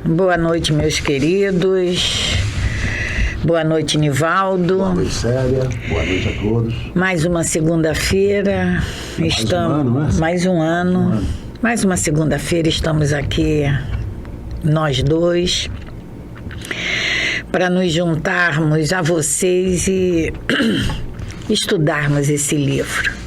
Boa noite, meus queridos. Boa noite, Nivaldo. Boa noite, Célia. Boa noite a todos. Mais uma segunda-feira. Mais um ano. Mais uma segunda-feira estamos aqui, nós dois, para nos juntarmos a vocês e estudarmos esse livro.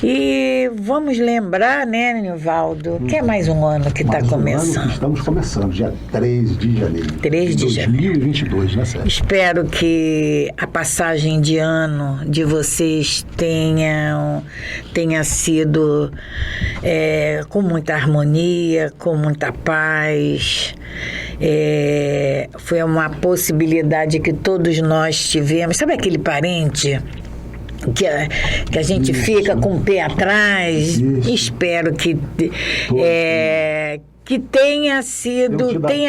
E vamos lembrar, né, Nivaldo, que é mais um ano que está começando. Ano que estamos começando, dia 3 de janeiro. 3 de janeiro. 2022, né, Sérgio? Espero que a passagem de ano de vocês tenha sido com muita harmonia, com muita paz. Foi uma possibilidade que todos nós tivemos. Sabe aquele parente que a gente fica com o pé atrás? Isso. Espero que tenha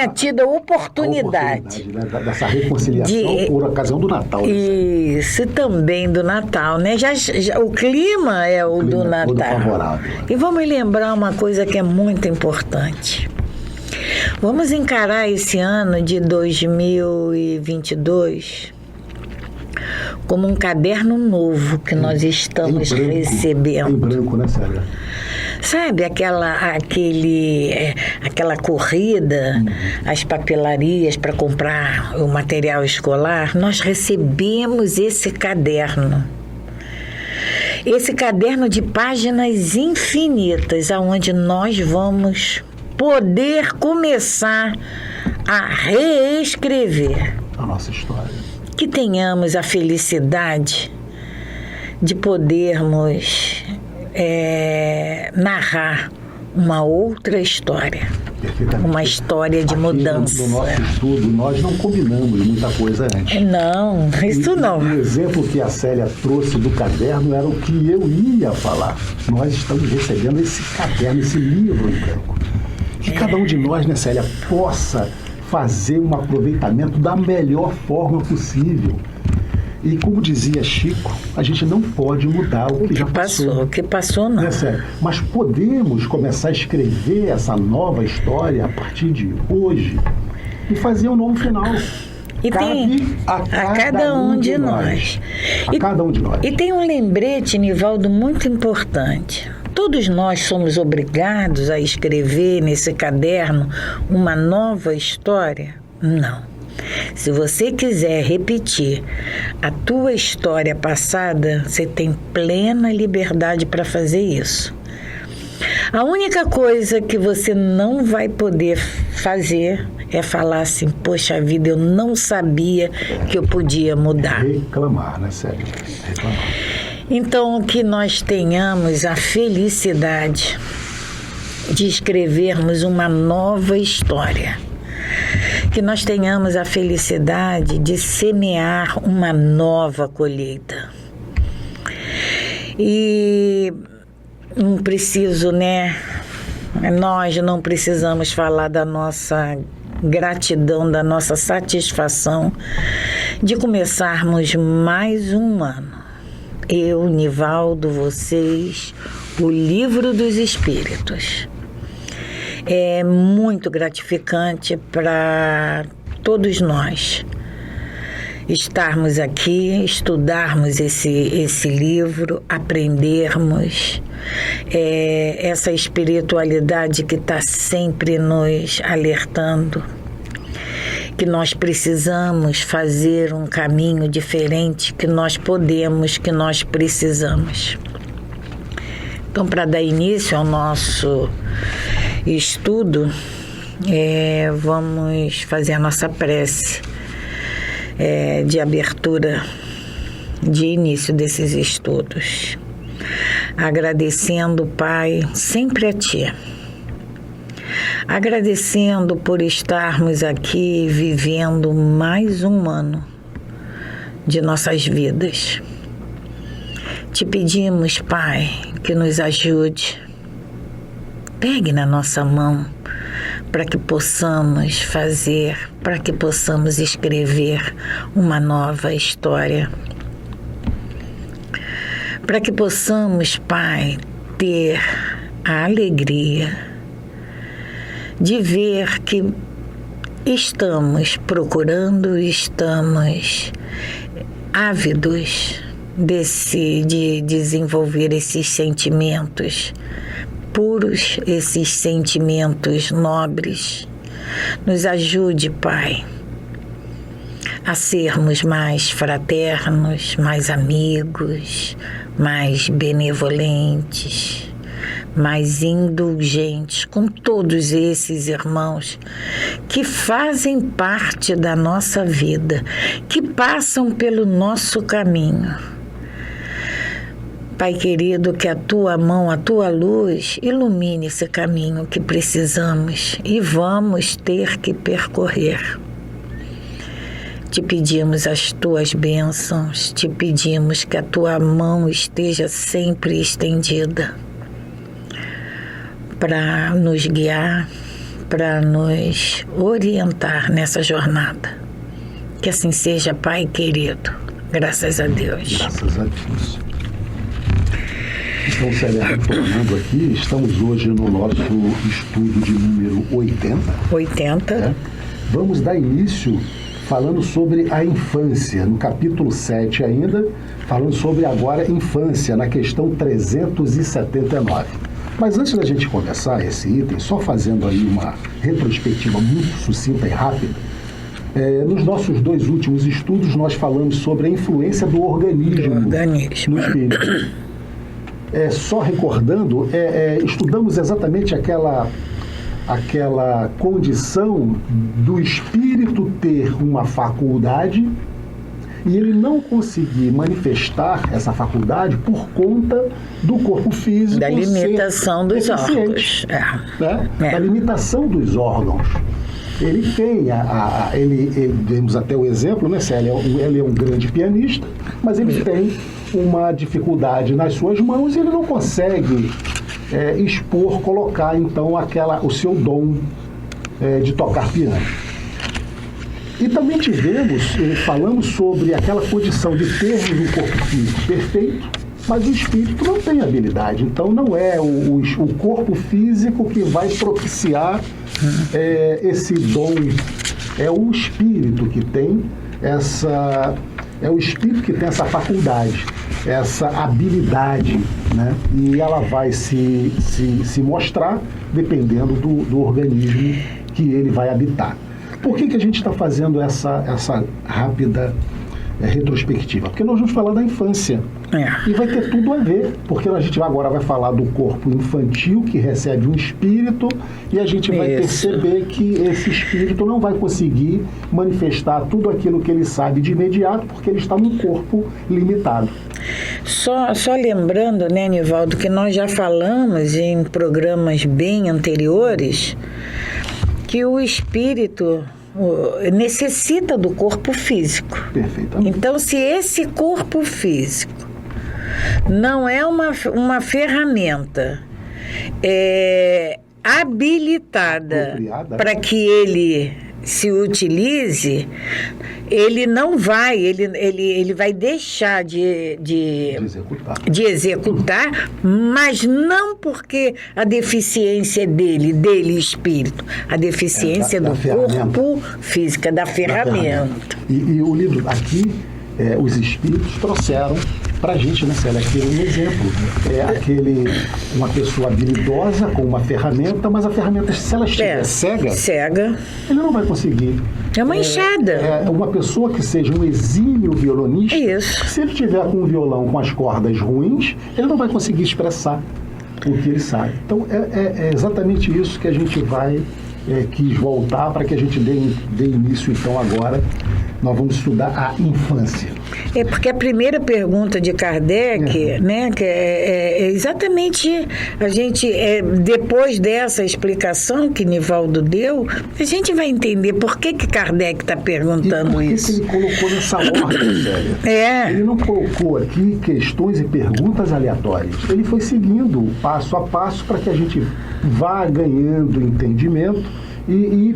tido a oportunidade, né, dessa reconciliação por ocasião do Natal. Isso, também do Natal, né? Já, o clima é o do Natal. Favorável. E vamos lembrar uma coisa que é muito importante. Vamos encarar esse ano de 2022 como um caderno novo que nós estamos recebendo. Em branco, né, Célia? Sabe aquela corrida, as papelarias para comprar o material escolar? Nós recebemos esse caderno. Esse caderno de páginas infinitas, aonde nós vamos poder começar a reescrever a nossa história. Que tenhamos a felicidade de podermos narrar uma outra história, uma história de mudança. No nosso estudo, nós não combinamos muita coisa antes. Não, isso não. O exemplo que a Célia trouxe do caderno era o que eu ia falar. Nós estamos recebendo esse caderno, esse livro em branco. Que cada um de nós, né, Célia, possa fazer um aproveitamento da melhor forma possível. E como dizia Chico, a gente não pode mudar o que já passou. O que passou não. É sério. Mas podemos começar a escrever essa nova história a partir de hoje e fazer um novo final. E tem a cada um de nós. A cada um de nós. E tem um lembrete, Nivaldo, muito importante. Todos nós somos obrigados a escrever nesse caderno uma nova história? Não. Se você quiser repetir a tua história passada, você tem plena liberdade para fazer isso. A única coisa que você não vai poder fazer é falar assim, poxa vida, eu não sabia que eu podia mudar. Reclamar, né, Sérgio? Reclamar. Então, que nós tenhamos a felicidade de escrevermos uma nova história. Que nós tenhamos a felicidade de semear uma nova colheita. E não preciso, né? Nós não precisamos falar da nossa gratidão, da nossa satisfação de começarmos mais um ano. Eu, Nivaldo, vocês, o Livro dos Espíritos. É muito gratificante para todos nós estarmos aqui, estudarmos esse livro, aprendermos essa espiritualidade que está sempre nos alertando, que nós precisamos fazer um caminho diferente, que nós podemos, que nós precisamos. Então, para dar início ao nosso estudo, vamos fazer a nossa prece de abertura, de início desses estudos. Agradecendo, Pai, sempre a Ti. Agradecendo por estarmos aqui vivendo mais um ano de nossas vidas. Te pedimos, Pai, que nos ajude. Pegue na nossa mão para que possamos fazer, para que possamos escrever uma nova história. Para que possamos, Pai, ter a alegria de ver que estamos procurando, estamos ávidos de desenvolver esses sentimentos puros, esses sentimentos nobres. Nos ajude, Pai, a sermos mais fraternos, mais amigos, mais benevolentes, mais indulgentes com todos esses irmãos que fazem parte da nossa vida, que passam pelo nosso caminho. Pai querido, que a tua mão, a tua luz ilumine esse caminho que precisamos e vamos ter que percorrer. Te pedimos as tuas bênçãos, te pedimos que a tua mão esteja sempre estendida para nos guiar, para nos orientar nessa jornada. Que assim seja, Pai querido. Graças a Deus. Graças a Deus. Então, Célia, retornando aqui, estamos hoje no nosso estudo de número 80. 80. Né? Vamos dar início falando sobre a infância, no capítulo 7 ainda, falando sobre agora infância, na questão 379. Mas antes da gente começar esse item, só fazendo aí uma retrospectiva muito sucinta e rápida, nos nossos 2 últimos estudos nós falamos sobre a influência do organismo no espírito. Só recordando, estudamos exatamente aquela condição do espírito ter uma faculdade e ele não conseguir manifestar essa faculdade por conta do corpo físico, da limitação dos órgãos. Da limitação dos órgãos. Ele tem, vemos até o exemplo, né, Célia? Ele é um grande pianista, mas ele tem uma dificuldade nas suas mãos e ele não consegue expor, colocar então o seu dom de tocar piano. E também falamos sobre aquela condição de termos um corpo físico perfeito, mas o espírito não tem habilidade. Então não é o corpo físico que vai propiciar esse dom, é o espírito que tem essa faculdade, essa habilidade, né? E ela vai se mostrar dependendo do organismo que ele vai habitar. Por que a gente está fazendo essa rápida retrospectiva? Porque nós vamos falar da infância. E vai ter tudo a ver, porque a gente agora vai falar do corpo infantil que recebe um espírito e a gente vai perceber que esse espírito não vai conseguir manifestar tudo aquilo que ele sabe de imediato, porque ele está num corpo limitado. Só lembrando, né, Nivaldo, que nós já falamos em programas bem anteriores que o espírito necessita do corpo físico. Perfeitamente. Então, se esse corpo físico não é uma ferramenta habilitada para que ele se utilize, ele não vai, ele vai deixar de executar, mas não porque a deficiência é dele espírito, a deficiência do corpo físico, da ferramenta. E o livro aqui, os espíritos trouxeram para a gente, né, Célia, aqui um exemplo. Uma pessoa habilidosa com uma ferramenta, mas a ferramenta, se ela estiver cega, ele não vai conseguir. É uma enxada. Uma pessoa que seja um exímio violonista, se ele tiver com um violão com as cordas ruins, ele não vai conseguir expressar o que ele sabe. Então, é exatamente isso que a gente quis voltar para que a gente dê início, então, agora. Nós vamos estudar a infância. Porque a primeira pergunta de Kardec, né, que é exatamente a gente, depois dessa explicação que Nivaldo deu, a gente vai entender por que Kardec está perguntando isso. E por que ele colocou nessa ordem, Célia? Ele não colocou aqui questões e perguntas aleatórias. Ele foi seguindo passo a passo para que a gente vá ganhando entendimento e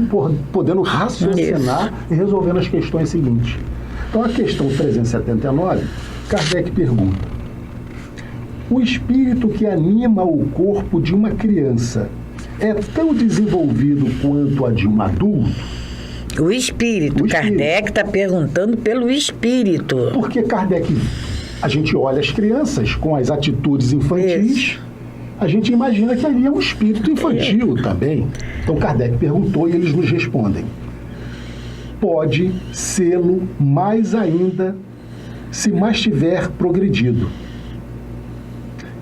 podendo raciocinar e resolvendo as questões seguintes. Então, a questão 379, Kardec pergunta: o espírito que anima o corpo de uma criança é tão desenvolvido quanto a de um adulto? O espírito. Kardec está perguntando pelo espírito. Porque Kardec, a gente olha as crianças com as atitudes infantis, Isso. a gente imagina que ali é um espírito infantil também. Então Kardec perguntou e eles nos respondem. Pode sê-lo mais ainda se mais tiver progredido.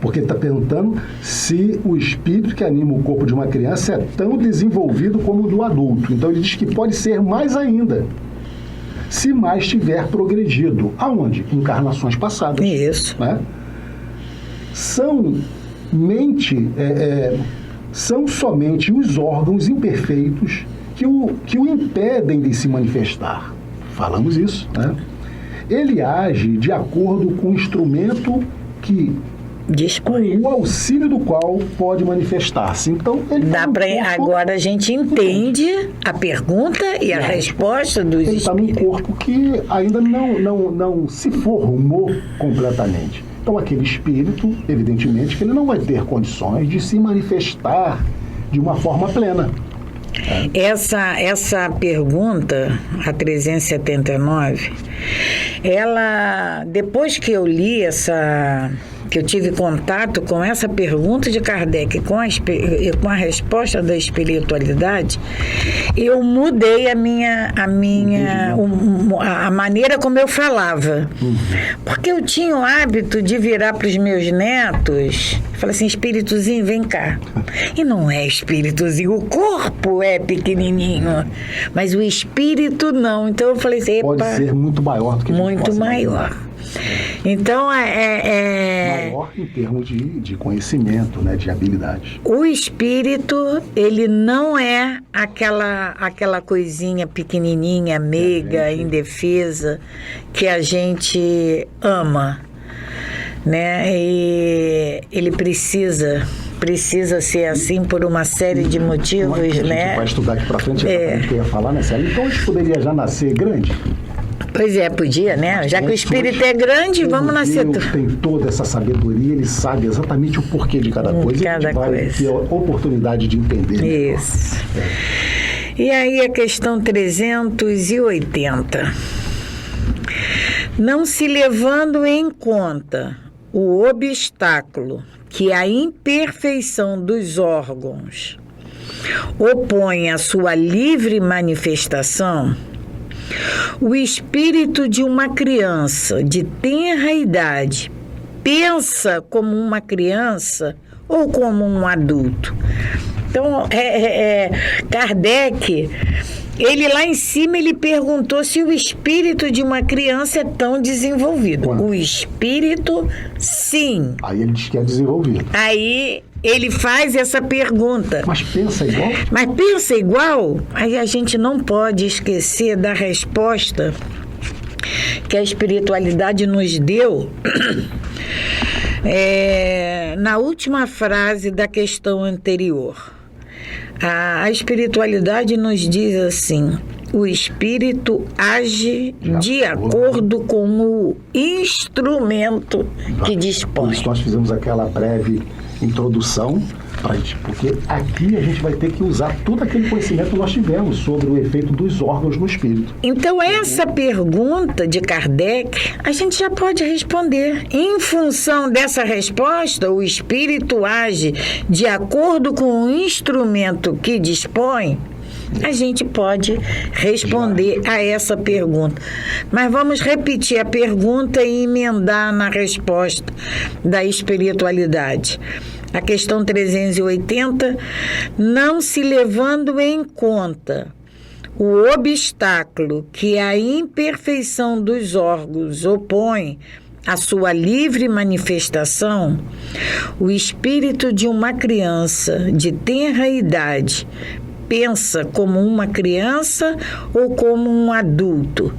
Porque ele está perguntando se o espírito que anima o corpo de uma criança é tão desenvolvido como o do adulto. Então ele diz que pode ser mais ainda, se mais tiver progredido. Aonde? Encarnações passadas. Isso. Né? São somente os órgãos imperfeitos que o impedem de se manifestar. Falamos isso, né? Ele age de acordo com o instrumento que, com o auxílio do qual pode manifestar-se. Então, ele agora a gente entende a pergunta e a resposta dos espíritos. Ele está num corpo que ainda não se formou completamente. Então, aquele espírito, evidentemente, que ele não vai ter condições de se manifestar de uma forma plena. Essa pergunta, a 379, ela, depois que eu li que eu tive contato com essa pergunta de Kardec com a resposta da espiritualidade, eu mudei a maneira como eu falava. Porque eu tinha o hábito de virar para os meus netos e falar assim, espíritozinho, vem cá. E não é espíritozinho, o corpo é pequenininho, mas o espírito não. Então eu falei assim, pode ser muito maior do que a gente muito maior. Então, maior em termos de conhecimento, né, de habilidade. O espírito, ele não é aquela coisinha pequenininha, meiga, indefesa, que a gente ama, né? E ele precisa ser assim por uma série de motivos, né? A gente vai estudar aqui para frente, exatamente o que eu ia falar, né, Célia? Então, a gente poderia já nascer grande? Pois é, podia, né? Já que o espírito é grande, vamos nascer. Deus tem toda essa sabedoria, ele sabe exatamente o porquê de cada coisa. Cada e a gente vai ter a oportunidade de entender. Isso. E aí a questão 380. Não se levando em conta o obstáculo que a imperfeição dos órgãos opõe à sua livre manifestação, o espírito de uma criança de tenra idade pensa como uma criança ou como um adulto. Então, Kardec, ele lá em cima, ele perguntou se o espírito de uma criança é tão desenvolvido. Quanto? O espírito, sim. Aí ele diz que é desenvolvido. Aí ele faz essa pergunta. Mas pensa igual? Mas pensa igual? Aí a gente não pode esquecer da resposta que a espiritualidade nos deu na última frase da questão anterior. A espiritualidade nos diz assim: o espírito age de acordo com o instrumento que dispõe. Por isso nós fizemos aquela breve introdução, porque aqui a gente vai ter que usar todo aquele conhecimento que nós tivemos sobre o efeito dos órgãos no espírito. Então, essa pergunta de Kardec, a gente já pode responder. Em função dessa resposta, o espírito age de acordo com o instrumento que dispõe. A gente pode responder a essa pergunta. Mas vamos repetir a pergunta e emendar na resposta da espiritualidade. A questão 380, não se levando em conta o obstáculo que a imperfeição dos órgãos opõe à sua livre manifestação, o espírito de uma criança de tenra idade pensa como uma criança ou como um adulto?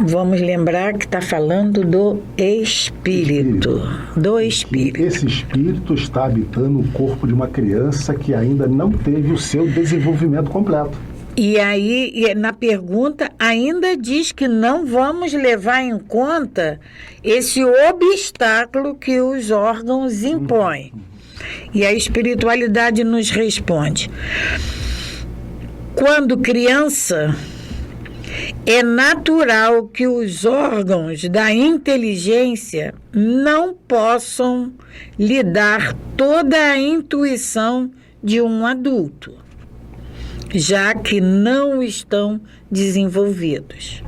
Vamos lembrar que está falando do espírito. Do espírito. Esse espírito está habitando o corpo de uma criança que ainda não teve o seu desenvolvimento completo. E aí, na pergunta, ainda diz que não vamos levar em conta esse obstáculo que os órgãos impõem. E a espiritualidade nos responde: Quando criança, é natural que os órgãos da inteligência não possam lhe dar toda a intuição de um adulto, já que não estão desenvolvidos.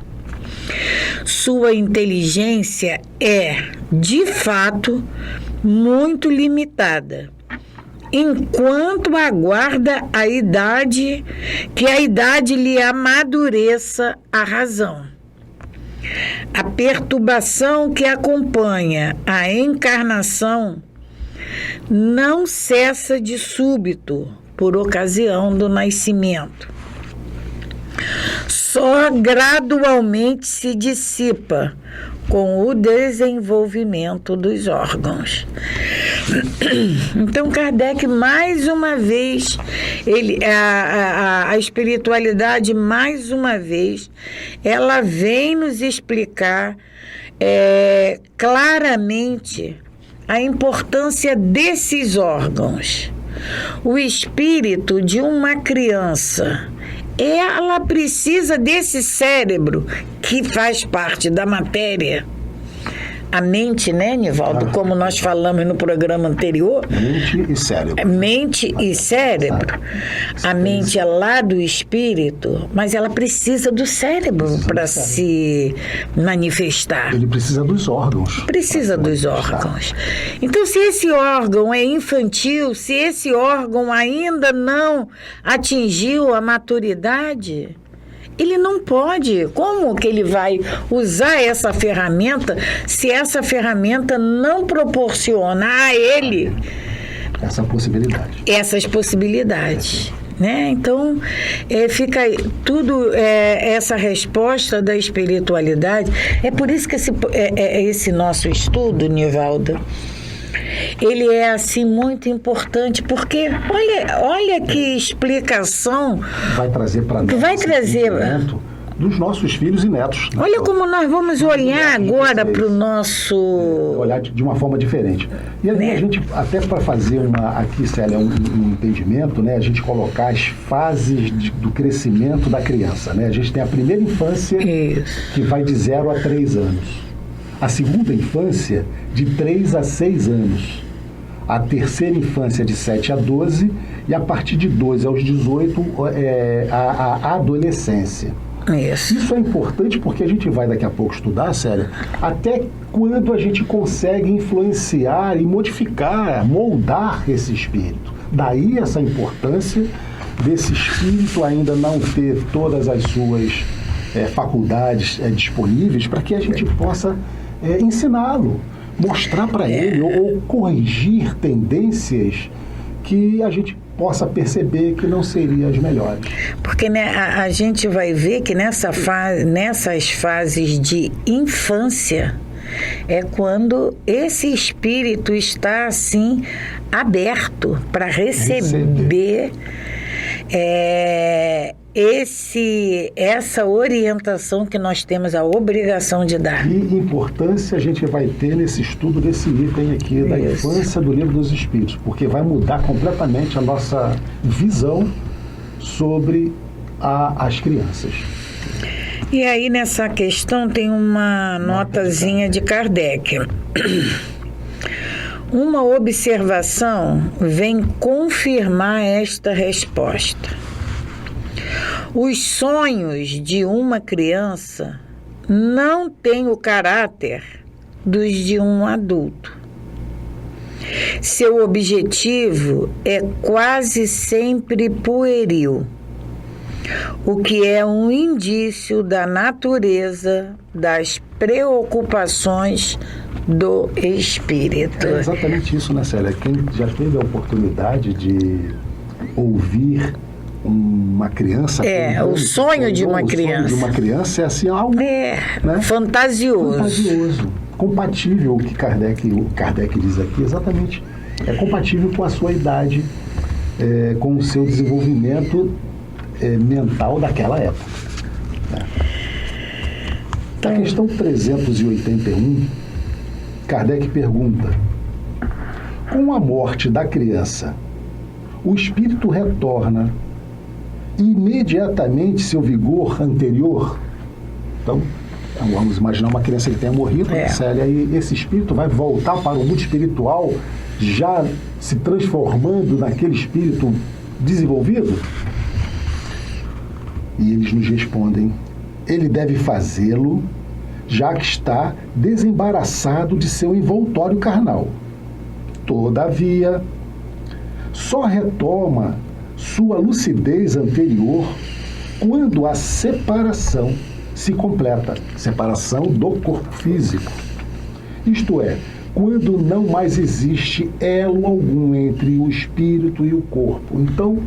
Sua inteligência é, de fato, muito limitada, enquanto aguarda que a idade lhe amadureça a razão. A perturbação que acompanha a encarnação não cessa de súbito por ocasião do nascimento. Só gradualmente se dissipa com o desenvolvimento dos órgãos. Então, Kardec, mais uma vez, a espiritualidade, mais uma vez, ela vem nos explicar claramente a importância desses órgãos. O espírito de uma criança, ela precisa desse cérebro que faz parte da matéria. A mente, né, Nivaldo? Como nós falamos no programa anterior. Mente e cérebro. Mente e cérebro. A mente é lá do espírito, mas ela precisa do cérebro para se manifestar. Ele precisa dos órgãos. Precisa dos órgãos. Então, se esse órgão é infantil, se esse órgão ainda não atingiu a maturidade, ele não pode. Como que ele vai usar essa ferramenta se essa ferramenta não proporciona a ele essas possibilidades? Né? Então, fica tudo essa resposta da espiritualidade. É por isso que esse nosso estudo, Nivaldo, ele é assim muito importante, porque olha que explicação vai trazer para nós, vai trazer dos nossos filhos e netos. Né? Olha como nós vamos olhar agora para o nosso... olhar de uma forma diferente. E ali, né? A gente, até para fazer aqui, Célia, um entendimento, né? A gente colocar as fases do crescimento da criança. Né? A gente tem a primeira infância, que vai de 0 a 3 anos. A segunda infância, de 3 a 6 anos. A terceira infância, de 7 a 12. E a partir de 12 aos 18, a adolescência. Isso é importante porque a gente vai daqui a pouco estudar, Célia, até quando a gente consegue influenciar e modificar, moldar esse espírito. Daí essa importância desse espírito ainda não ter todas as suas faculdades disponíveis para que a gente possa ensiná-lo, mostrar para ele ou corrigir tendências que a gente possa perceber que não seriam as melhores. Porque, né, a gente vai ver que nessas fases de infância é quando esse espírito está assim aberto para receber essa orientação que nós temos a obrigação de dar. Que importância a gente vai ter nesse estudo desse item aqui da infância do Livro dos Espíritos, porque vai mudar completamente a nossa visão sobre as crianças. E aí nessa questão tem uma notazinha de Kardec. Uma observação vem confirmar esta resposta. Os sonhos de uma criança não têm o caráter dos de um adulto. Seu objetivo é quase sempre pueril, o que é um indício da natureza das preocupações do espírito. É exatamente isso, né, Célia? Quem já teve a oportunidade de ouvir uma criança... o sonho de uma criança. O sonho de uma criança é assim algo... né? Fantasioso. Compatível, o que o Kardec diz aqui, exatamente. É compatível com a sua idade, com o seu desenvolvimento mental daquela época. Né? Na questão 381, Kardec pergunta: com a morte da criança, o espírito retorna imediatamente seu vigor anterior. Então, vamos imaginar uma criança que tenha morrido, Célia, e esse espírito vai voltar para o mundo espiritual já se transformando naquele espírito desenvolvido? E eles nos respondem: ele deve fazê-lo, já que está desembaraçado de seu envoltório carnal. Todavia, só retoma sua lucidez anterior quando a separação se completa, separação do corpo físico. Isto é, quando não mais existe elo algum entre o espírito e o corpo. Então,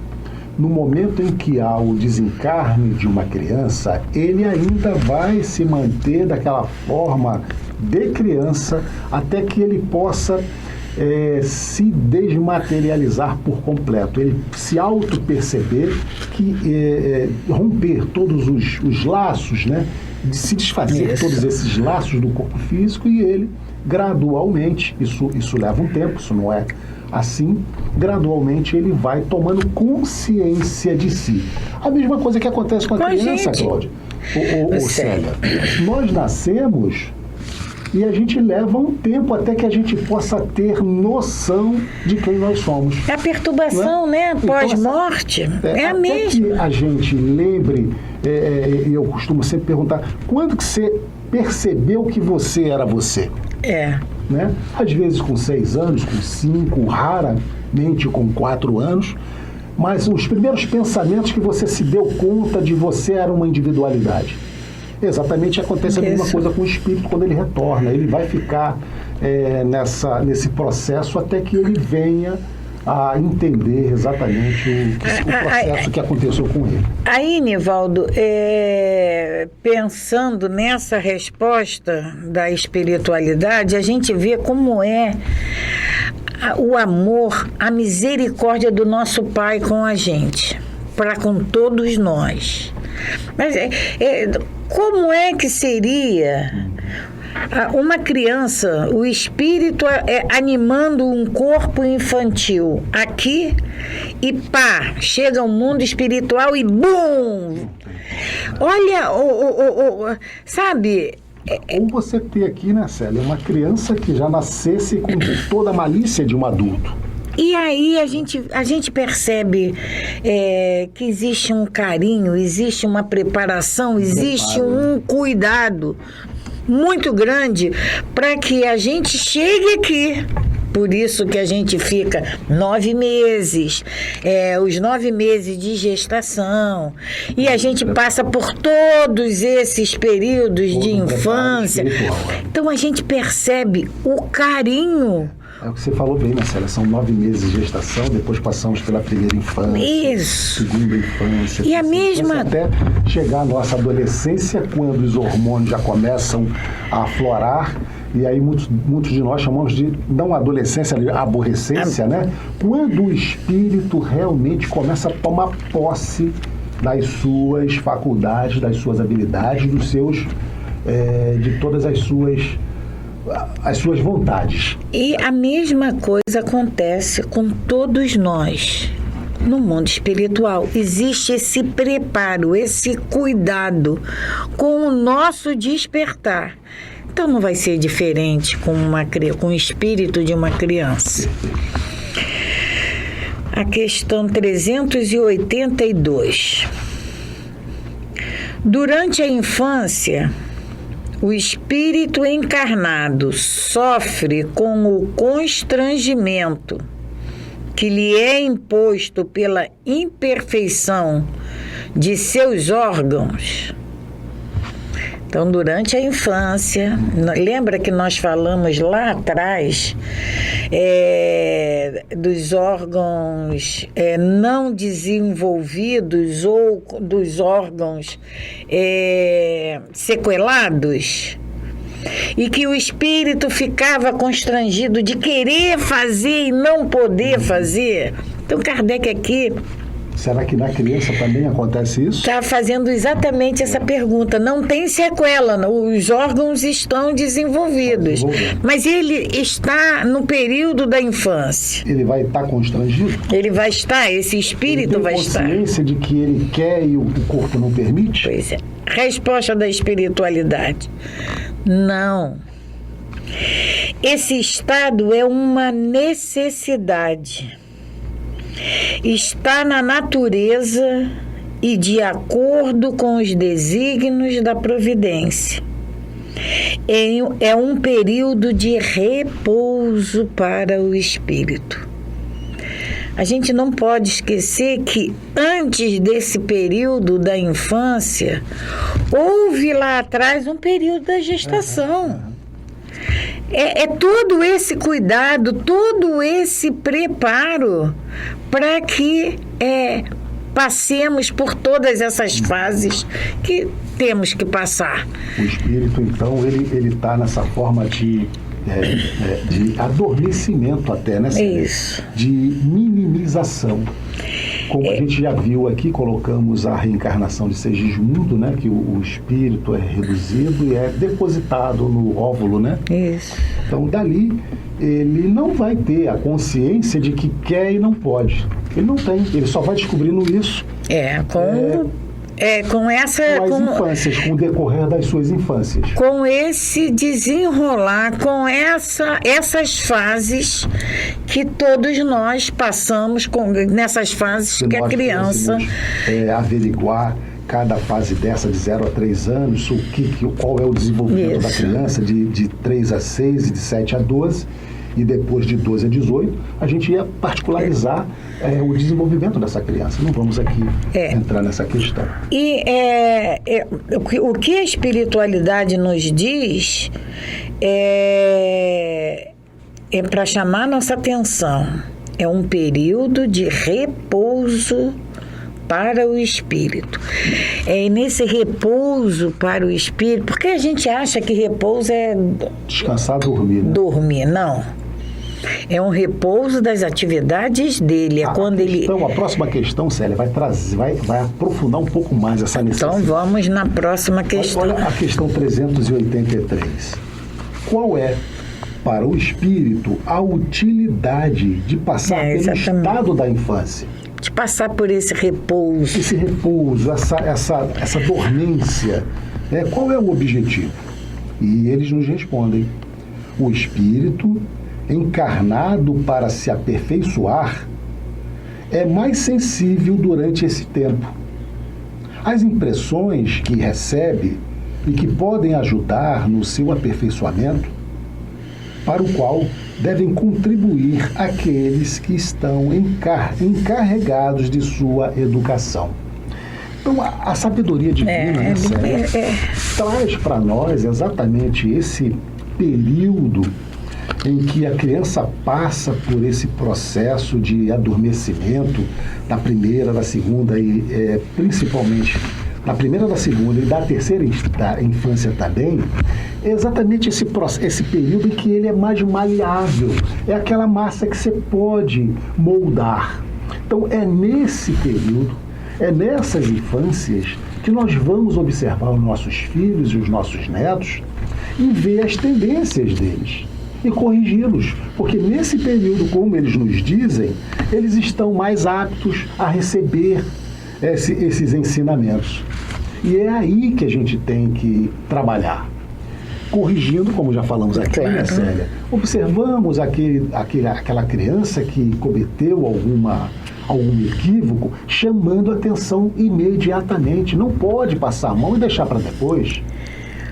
no momento em que há o desencarne de uma criança, ele ainda vai se manter daquela forma de criança até que ele possa se desmaterializar por completo. Ele se auto-perceber que romper todos os laços, né? De se desfazer de todos esses laços do corpo físico, e ele gradualmente, isso leva um tempo, isso não é assim, gradualmente ele vai tomando consciência de si. A mesma coisa que acontece com a criança, Cláudia. Célia, nós nascemos e a gente leva um tempo até que a gente possa ter noção de quem nós somos. É a perturbação, né? Pós-morte. Então, é a mesma. Que a gente lembre, eu costumo sempre perguntar, quando que você percebeu que você era você? Né? Às vezes com 6 anos, com 5, raramente com 4 anos, mas os primeiros pensamentos que você se deu conta de você era uma individualidade. Exatamente, acontece a mesma coisa com o espírito quando ele retorna. Ele vai ficar nesse processo até que ele venha a entender exatamente o processo que aconteceu com ele. Aí, Nivaldo, pensando nessa resposta da espiritualidade, a gente vê como é o amor, a misericórdia do nosso Pai com a gente, para com todos nós. Mas como é que seria uma criança, o espírito animando um corpo infantil aqui e pá, chega ao mundo espiritual e bum! Olha, sabe? Ou você ter aqui, né, Célia, uma criança que já nascesse com toda a malícia de um adulto. E aí a gente percebe que existe um carinho, existe uma preparação, existe um cuidado muito grande para que a gente chegue aqui. Por isso que a gente fica 9 meses, os 9 meses de gestação, e a gente passa por todos esses períodos de infância. Então a gente percebe o carinho. É o que você falou bem, Marcela, são 9 meses de gestação, depois passamos pela primeira infância, segunda infância, e a mesma... até chegar à nossa adolescência, quando os hormônios já começam a aflorar, e aí muitos de nós chamamos de, não adolescência, aborrecência, né? Quando o espírito realmente começa a tomar posse das suas faculdades, das suas habilidades, dos seus, de todas as suas vontades. E a mesma coisa acontece com todos nós. No mundo espiritual existe esse preparo, esse cuidado com o nosso despertar. Então não vai ser diferente com o espírito de uma criança. A questão 382. Durante a infância, o espírito encarnado sofre com o constrangimento que lhe é imposto pela imperfeição de seus órgãos. Então, durante a infância, lembra que nós falamos lá atrás dos órgãos não desenvolvidos ou dos órgãos sequelados? E que o espírito ficava constrangido de querer fazer e não poder fazer. Então, Kardec aqui Será que na criança também acontece isso? Está fazendo exatamente essa pergunta. Não tem sequela, os órgãos estão desenvolvidos. Mas ele está no período da infância. Ele vai estar constrangido? Ele vai estar, esse espírito vai estar. Tem consciência de que ele quer e o corpo não permite? Pois é. Resposta da espiritualidade: não. Esse estado é uma necessidade. Está na natureza e de acordo com os desígnios da providência. É um período de repouso para o espírito. A gente não pode esquecer que antes desse período da infância, houve lá atrás um período da gestação. É todo esse cuidado, todo esse preparo para que passemos por todas essas fases que temos que passar. O espírito, então, ele está nessa forma de adormecimento até, né? Isso. De minimização. Como a gente já viu aqui, colocamos a reencarnação de Segismundo, né? Que o espírito é reduzido e é depositado no óvulo, né? Isso. Então, dali, ele não vai ter a consciência de que quer e não pode. Ele não tem, ele só vai descobrindo isso. Com o decorrer das suas infâncias. Com esse desenrolar, com essas fases que todos nós passamos, nessas fases que a criança... averiguar cada fase dessa de 0 a 3 anos, qual é o desenvolvimento da criança, de 3 a 6 e de 7 a 12, e depois de 12 a 18, a gente ia particularizar o desenvolvimento dessa criança. Não vamos aqui entrar nessa questão. E o que a espiritualidade nos diz é para chamar nossa atenção. É um período de repouso para o espírito. É nesse repouso para o espírito, porque a gente acha que repouso é... descansar, dormir, né? Dormir, não. É um repouso das atividades dele. A próxima questão, Célia, vai aprofundar um pouco mais essa necessidade. Então vamos na próxima questão. Olha a questão 383. Qual é, para o espírito, a utilidade de passar pelo estado da infância? De passar por esse repouso. Esse repouso, essa dormência. Qual é o objetivo? E eles nos respondem: o espírito, encarnado para se aperfeiçoar, é mais sensível durante esse tempo. As impressões que recebe e que podem ajudar no seu aperfeiçoamento, para o qual devem contribuir aqueles que estão encarregados de sua educação. Então, a sabedoria divina traz para nós exatamente esse período em que a criança passa por esse processo de adormecimento da primeira, da segunda e principalmente da primeira, da segunda e da terceira infância também, é exatamente esse período em que ele é mais maleável, é aquela massa que você pode moldar. Então é nesse período, é nessas infâncias que nós vamos observar os nossos filhos e os nossos netos e ver as tendências deles e corrigi-los, porque nesse período, como eles nos dizem, eles estão mais aptos a receber esses ensinamentos. E é aí que a gente tem que trabalhar. Corrigindo, como já falamos aqui, né, Célia? Observamos aquela criança que cometeu algum equívoco, chamando a atenção imediatamente. Não pode passar a mão e deixar para depois.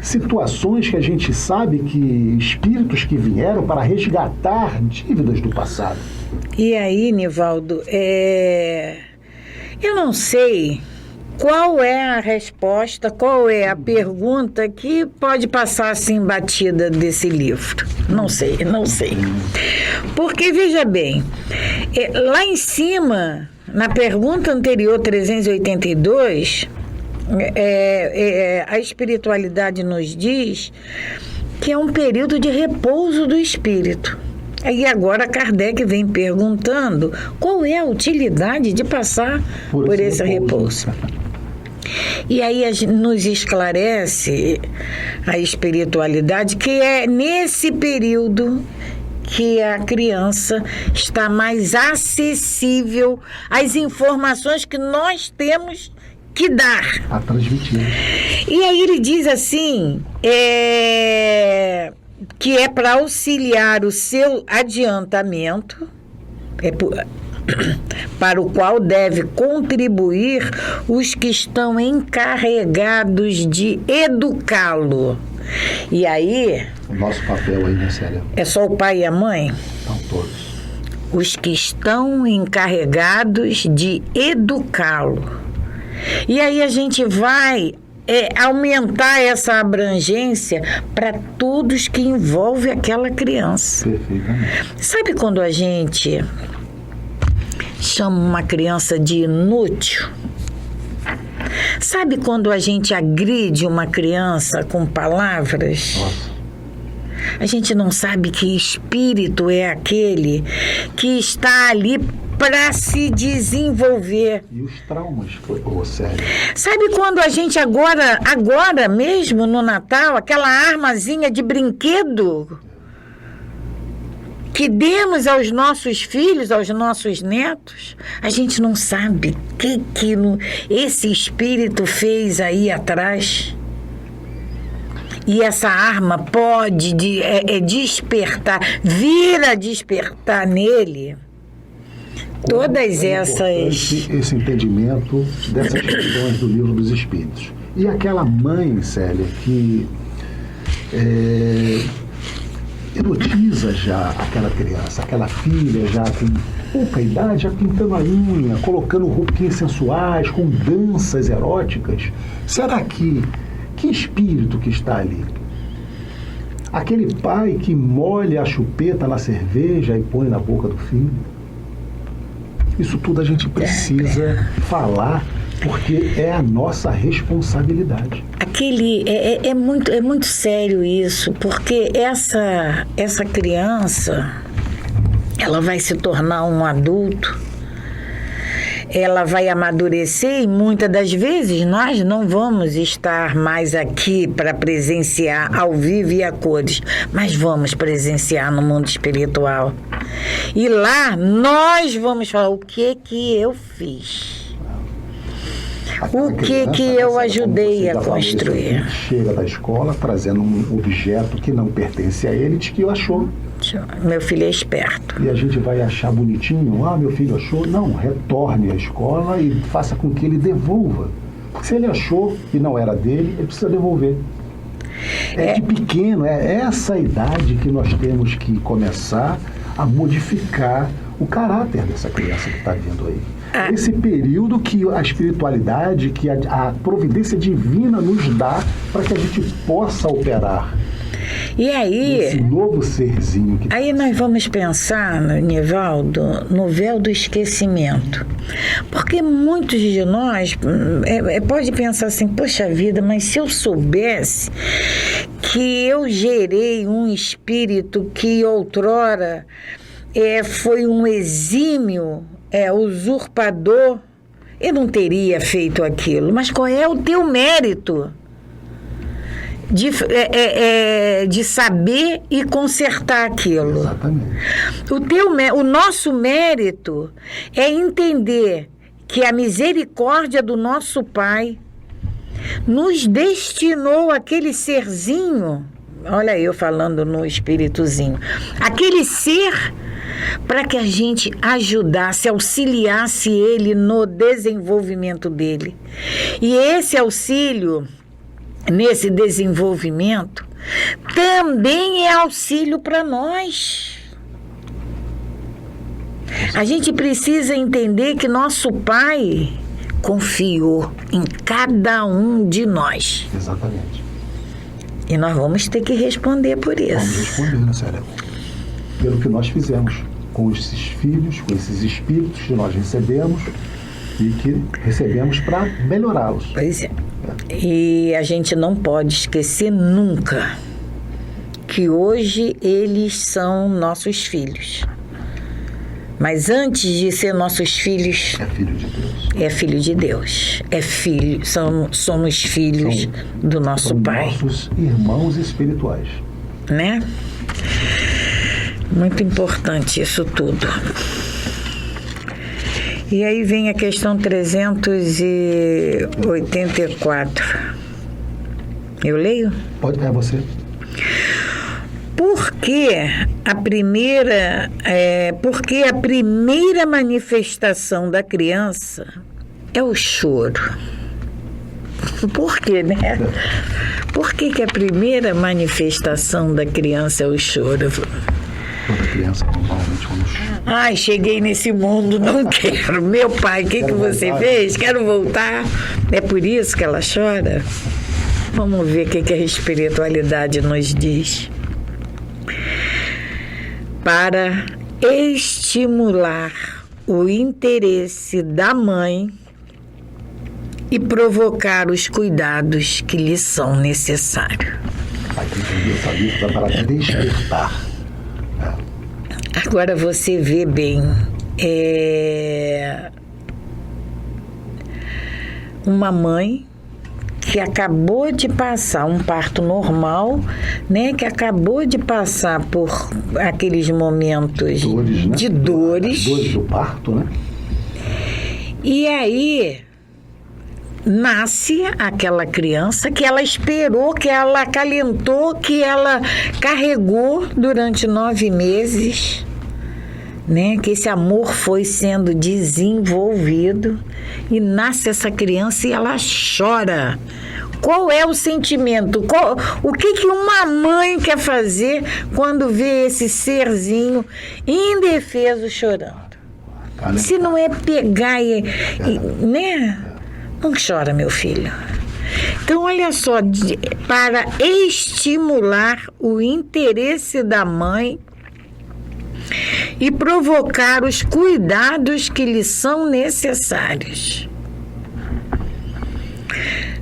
Situações que a gente sabe que espíritos que vieram para resgatar dívidas do passado. E aí, Nivaldo, eu não sei qual é a resposta, qual é a pergunta que pode passar assim batida desse livro. Não sei. Porque, veja bem, lá em cima, na pergunta anterior, 382... a espiritualidade nos diz que é um período de repouso do espírito. E agora Kardec vem perguntando qual é a utilidade de passar por esse repouso. E aí nos esclarece a espiritualidade que é nesse período que a criança está mais acessível às informações que nós temos que dar. A transmitir. E aí ele diz assim, que é para auxiliar o seu adiantamento, para o qual deve contribuir os que estão encarregados de educá-lo. E aí... O nosso papel aí, né, Célia? É só o pai e a mãe? Não, todos. Os que estão encarregados de educá-lo. E aí a gente vai aumentar essa abrangência para todos que envolvem aquela criança. Perfeitamente. Sabe quando a gente chama uma criança de inútil? Sabe quando a gente agride uma criança com palavras? Nossa. A gente não sabe que espírito é aquele que está ali para se desenvolver. E os traumas, Célia? Sabe quando a gente agora mesmo no Natal, aquela armazinha de brinquedo que demos aos nossos filhos, aos nossos netos, a gente não sabe o que esse espírito fez aí atrás. E essa arma pode despertar, vir a despertar nele todas essas... Esse entendimento dessas questões do Livro dos Espíritos. E aquela mãe, Célia, que erotiza já aquela criança, aquela filha já com pouca idade, já pintando a unha, colocando roupinhas sensuais, com danças eróticas. Será que espírito que está ali? Aquele pai que molha a chupeta na cerveja e põe na boca do filho? Isso tudo a gente precisa falar, porque é a nossa responsabilidade. É muito sério isso, porque essa criança, ela vai se tornar um adulto, ela vai amadurecer e muitas das vezes nós não vamos estar mais aqui para presenciar ao vivo e a cores, mas vamos presenciar no mundo espiritual. E lá nós vamos falar o que eu fiz. O que eu ajudei a construir. Chega da escola trazendo um objeto que não pertence a ele, diz que achou. Meu filho é esperto. E a gente vai achar bonitinho, meu filho achou. Não, retorne à escola e faça com que ele devolva. Se ele achou que não era dele, ele precisa devolver. De pequeno, é essa idade que nós temos que começar a modificar o caráter dessa criança que está vindo aí. Esse período que a espiritualidade, que a providência divina nos dá para que a gente possa operar. E aí, esse novo serzinho que aí nós vamos pensar, Nivaldo, no véu do esquecimento. Porque muitos de nós pode pensar assim, poxa vida, mas se eu soubesse que eu gerei um espírito que outrora foi um exímio usurpador, eu não teria feito aquilo. Mas qual é o teu mérito de saber e consertar aquilo? Exatamente. O nosso mérito é entender que a misericórdia do nosso Pai nos destinou aquele serzinho, olha eu falando no espíritozinho, aquele ser para que a gente ajudasse, auxiliasse ele no desenvolvimento dele. E esse auxílio, nesse desenvolvimento, também é auxílio para nós. A gente precisa entender que nosso Pai confiou em cada um de nós. Exatamente. E nós vamos ter que responder por isso. Vamos responder, né, Célia? Pelo que nós fizemos com esses filhos, com esses espíritos que nós recebemos e que recebemos para melhorá-los. Pois é. E a gente não pode esquecer nunca que hoje eles são nossos filhos. Mas antes de ser nossos filhos, É filho de Deus. é filho de Deus. É filho, somos filhos do nosso São Pai, nossos irmãos espirituais. né? Muito importante isso tudo. E aí vem a questão 384. Eu leio? Pode, é você. Porque a primeira manifestação da criança é o choro. Por quê, né? Por que a primeira manifestação da criança é o choro? Toda criança, normalmente, quando chora. Ai, cheguei nesse mundo, não quero. Meu pai, o que você fez? Quero voltar. É por isso que ela chora? Vamos ver o que a espiritualidade nos diz. Para estimular o interesse da mãe e provocar os cuidados que lhe são necessários. Vai ter que entender essa lista para despertar. Agora você vê bem, uma mãe que acabou de passar um parto normal, né? Que acabou de passar por aqueles momentos Dores, né? de dores. Dores do parto, né? E aí nasce aquela criança que ela esperou, que ela acalentou, que ela carregou durante 9 meses, né? Que esse amor foi sendo desenvolvido e nasce essa criança e ela chora. Qual é o sentimento? O que uma mãe quer fazer quando vê esse serzinho indefeso chorando? Se não é pegar né? Não chora, meu filho. Então, olha só, para estimular o interesse da mãe e provocar os cuidados que lhe são necessários.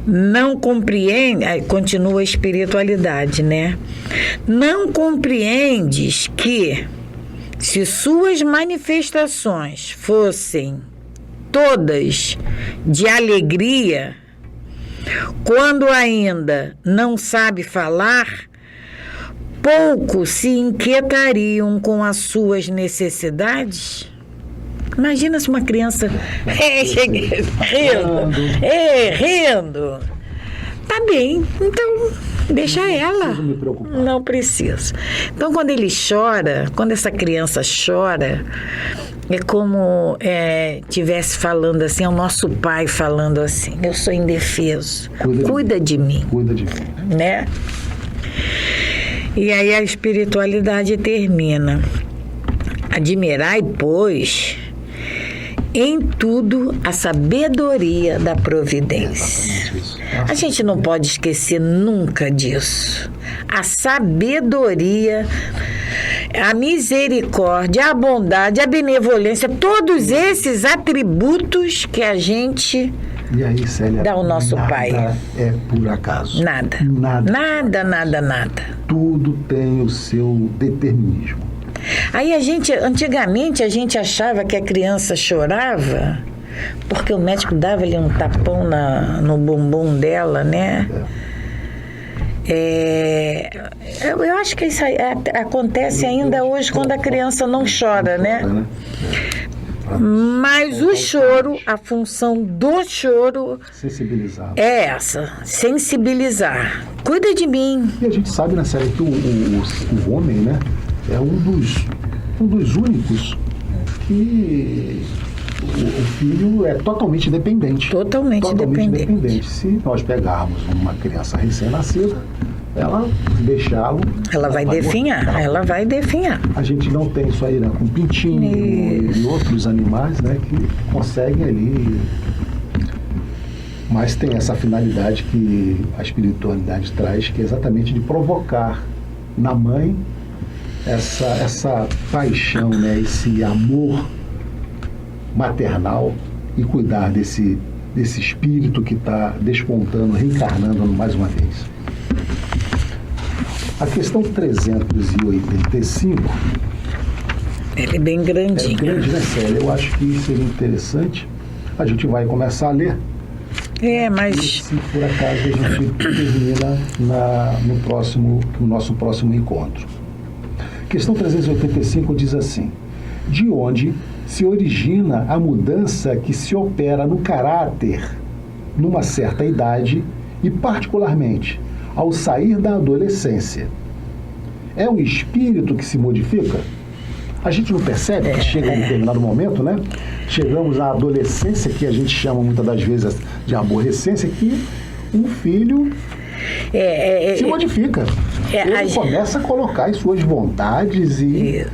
Não compreende, aí continua a espiritualidade, né? Não compreendes que, se suas manifestações fossem todas de alegria, quando ainda não sabe falar, pouco se inquietariam com as suas necessidades? Imagina se uma criança rindo. Tá bem, então deixa ela. Não preciso me preocupar. Não precisa. Então, quando ele chora, quando essa criança chora, é como tivesse falando assim, é o nosso pai falando assim: eu sou indefeso, cuida de mim. Cuida de mim. Né? E aí a espiritualidade termina. Admirai, pois, em tudo a sabedoria da providência. A gente não pode esquecer nunca disso. A sabedoria, a misericórdia, a bondade, a benevolência, todos esses atributos que a gente E aí, Célia, dá ao nosso nada Pai. É por acaso. Nada. Nada. Nada. Tudo tem o seu determinismo. Aí antigamente a gente achava que a criança chorava porque o médico dava-lhe um tapão no bumbum dela, né? Eu acho que isso acontece ainda hoje quando a criança não chora, né? Mas o choro, a função do choro Sensibilizar. é essa, sensibilizar. Cuida de mim. E a gente sabe, né, Célia, que o homem, né, é um dos únicos que o filho é totalmente dependente. Totalmente dependente. Se nós pegarmos uma criança recém-nascida, ela deixá-lo... Ela vai definhar. A gente não tem isso aí, né, com pintinho e outros animais, né, que conseguem ali... Mas tem essa finalidade que a espiritualidade traz, que é exatamente de provocar na mãe essa paixão, né, esse amor maternal e cuidar desse espírito que está despontando, reencarnando mais uma vez. A questão 385 Ele é bem é grandinho. grande, né, Célia? Eu acho que seria interessante. A gente vai começar a ler. É, E mas se por acaso a gente termina no nosso próximo encontro. Questão 385 diz assim: de onde se origina a mudança que se opera no caráter numa certa idade e particularmente ao sair da adolescência? É o espírito que se modifica? A gente não percebe que chega em um determinado momento, né? Chegamos à adolescência, que a gente chama muitas das vezes de aborrecência, que um filho se modifica. Ele começa a colocar as suas vontades e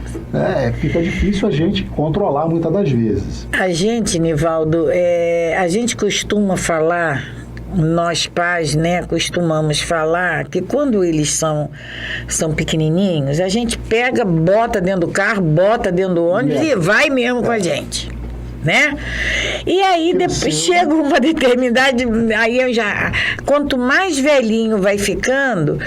fica difícil a gente controlar muitas das vezes. a gente, Nivaldo, a gente costuma falar, nós pais, né, costumamos falar que quando eles são pequenininhos, a gente pega, bota dentro do carro, bota dentro do ônibus e vai mesmo com a gente, né? E aí depois chega uma determinada, aí eu já, quanto mais velhinho vai ficando,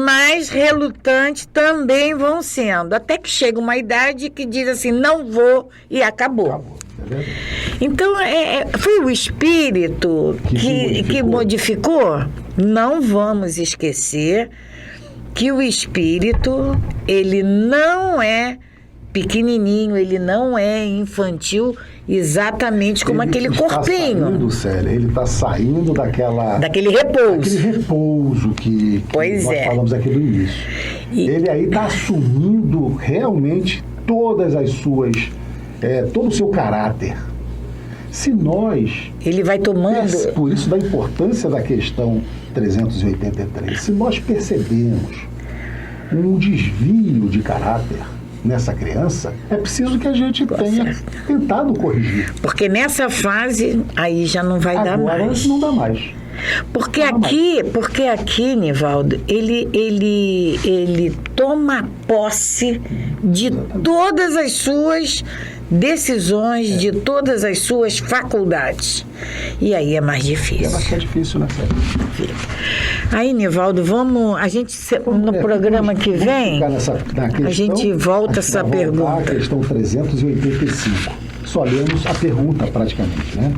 mais relutante também vão sendo, até que chega uma idade que diz assim, não vou, e acabou. Então, foi o espírito que modificou? Não vamos esquecer que o espírito, ele não é pequenininho, ele não é infantil exatamente como aquele corpinho. Saindo, Célia, ele está saindo daquele repouso. Aquele repouso que nós falamos aqui do início. Ele aí está assumindo realmente todas as suas... todo o seu caráter. Se nós... Ele vai tomando... Por isso da importância da questão 383. Se nós percebemos um desvio de caráter nessa criança, é preciso que a gente tenha tentado corrigir. Porque nessa fase, aí já não vai dar mais. Agora não dá mais. Porque aqui, Nivaldo, ele toma posse de todas as suas decisões, de todas as suas faculdades. E aí é mais difícil. É bastante difícil, né, Célia? Aí, Nivaldo, no programa que vem, a gente volta essa pergunta. A questão 385. Só lemos a pergunta praticamente, né?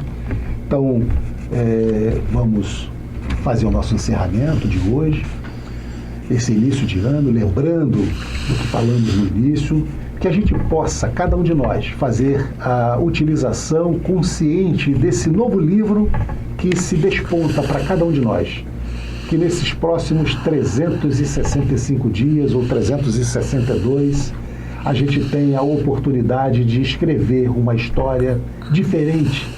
Então, vamos fazer o nosso encerramento de hoje, esse início de ano, lembrando do que falamos no início, que a gente possa, cada um de nós, fazer a utilização consciente desse novo livro que se desponta para cada um de nós. Que nesses próximos 365 dias ou 362, a gente tenha a oportunidade de escrever uma história diferente,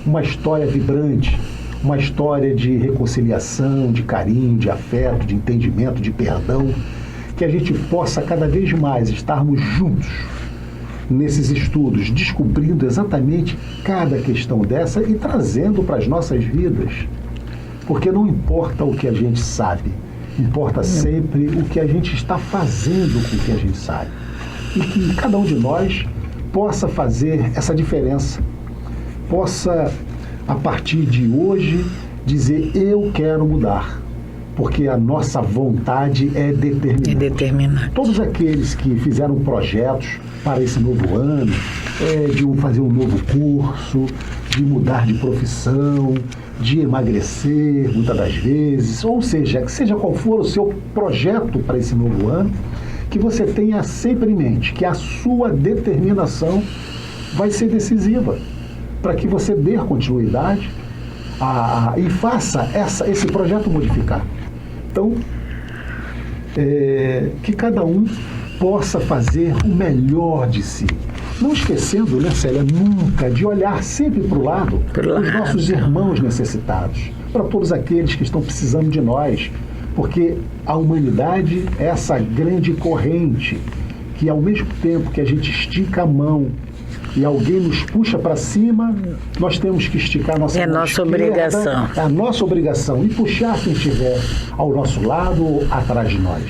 uma história vibrante, uma história de reconciliação, de carinho, de afeto, de entendimento, de perdão, que a gente possa cada vez mais estarmos juntos nesses estudos, descobrindo exatamente cada questão dessa e trazendo para as nossas vidas. Porque não importa o que a gente sabe, importa sempre o que a gente está fazendo com o que a gente sabe. E que cada um de nós possa fazer essa diferença, possa, a partir de hoje, dizer: eu quero mudar, porque a nossa vontade é determinante. Todos aqueles que fizeram projetos para esse novo ano, de fazer um novo curso, de mudar de profissão, de emagrecer, muitas das vezes, ou seja, que seja qual for o seu projeto para esse novo ano, que você tenha sempre em mente que a sua determinação vai ser decisiva para que você dê continuidade e faça esse projeto modificar. Então, que cada um possa fazer o melhor de si. Não esquecendo, né, Célia, nunca de olhar sempre para o lado dos nossos irmãos necessitados, para todos aqueles que estão precisando de nós, porque a humanidade é essa grande corrente que, ao mesmo tempo que a gente estica a mão e alguém nos puxa para cima, nós temos que esticar a nossa mão. É nossa obrigação. É a nossa obrigação e puxar quem estiver ao nosso lado ou atrás de nós.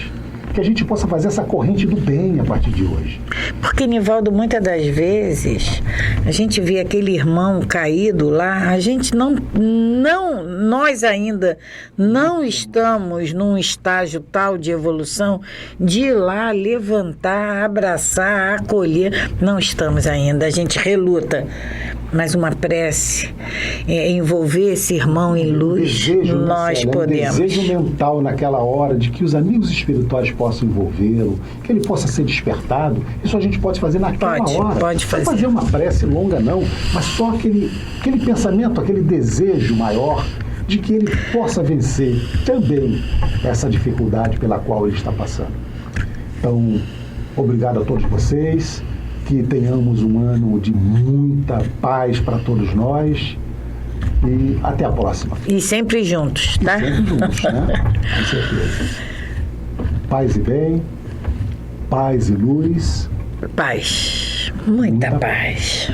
que a gente possa fazer essa corrente do bem a partir de hoje. Porque, Nivaldo, muitas das vezes a gente vê aquele irmão caído lá, a gente nós ainda não estamos num estágio tal de evolução de ir lá, levantar, abraçar, acolher. Não estamos ainda, a gente reluta. Mas uma prece, envolver esse irmão em luz, nós podemos. Um desejo mental naquela hora de que os amigos espirituais possam envolvê-lo, que ele possa ser despertado, isso a gente pode fazer naquela hora. Pode fazer. Não fazer uma prece longa não, mas só aquele pensamento, aquele desejo maior de que ele possa vencer também essa dificuldade pela qual ele está passando. Então, obrigado a todos vocês. Que tenhamos um ano de muita paz para todos nós e até a próxima. E sempre juntos, tá? E sempre juntos, né? Com certeza. Paz e bem, paz e luz. Paz, muita paz.